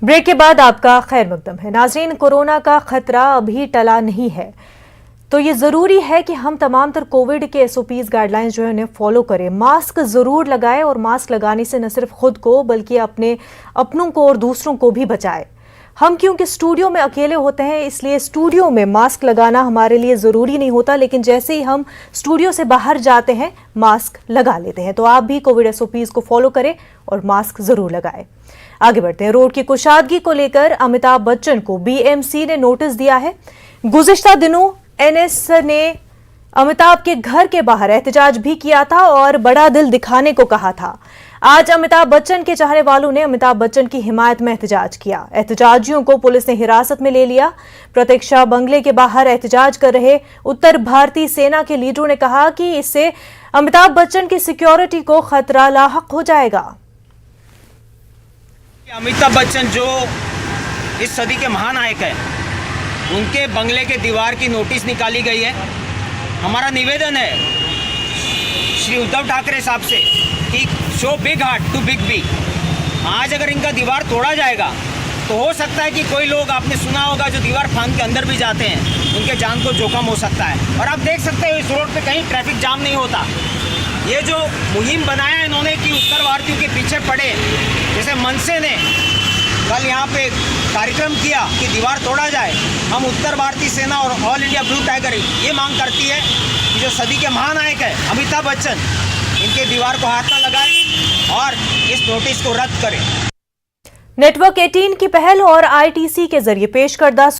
Break के बाद आपका खैर मकदम है। नाज़रीन, कोरोना का खतरा अभी टला नहीं है, तो ये ज़रूरी है कि हम तमाम तर कोविड के SOPs गाइडलाइंस जो है उन्हें फॉलो करें। मास्क ज़रूर लगाएं और मास्क लगाने से न सिर्फ खुद को बल्कि अपनों को और दूसरों को भी बचाएं। हम क्योंकि स्टूडियो में अकेले होते हैं, इसलिए स्टूडियो में मास्क लगाना हमारे लिए ज़रूरी नहीं होता, लेकिन जैसे ही हम स्टूडियो से बाहर जाते हैं मास्क लगा लेते हैं। तो आप भी कोविड SOPs को फॉलो करें और मास्क ज़रूर लगाएं। आगे बढ़ते हैं। रोड की कुशादगी को लेकर अमिताभ बच्चन को BMC ने नोटिस दिया है। गुज़िश्ता दिनों NS ने अमिताभ के घर के बाहर एहतजाज भी किया था और बड़ा दिल दिखाने को कहा था। आज अमिताभ बच्चन के चाहने वालों ने अमिताभ बच्चन की हिमायत में एहतजाज किया। एहतजाजियों को पुलिस ने हिरासत में ले लिया। प्रतीक्षा बंगले के बाहर एहतजाज कर रहे उत्तर भारतीय सेना के लीडरों ने कहा कि इससे अमिताभ बच्चन की सिक्योरिटी को खतरा लाहक हो जाएगा। अमिताभ बच्चन जो इस सदी के महानायक हैं, उनके बंगले के दीवार की नोटिस निकाली गई है। हमारा निवेदन है श्री उद्धव ठाकरे साहब से कि show big heart to big B. आज अगर इनका दीवार तोड़ा जाएगा तो हो सकता है कि कोई लोग, आपने सुना होगा, जो दीवार फांद के अंदर भी जाते हैं, उनके जान को जोखिम हो सकता है। और आप देख सकते हो इस रोड पे कहीं ट्रैफिक जाम नहीं होता। ये जो मुहिम बनाया इन्होंने कि उत्तर भारतीयों के पीछे पड़े, जैसे मनसे ने कल यहाँ पे कार्यक्रम किया कि दीवार तोड़ा जाए, हम उत्तर भारतीय सेना और ऑल इंडिया ब्लू टाइगर ये मांग करती है कि जो सदी के महानायक है अमिताभ बच्चन, इनके दीवार को हाथ न लगाएं और इस नोटिस को रद्द करें। नेटवर्क 18 की पहल और ITC के जरिए पेश करदा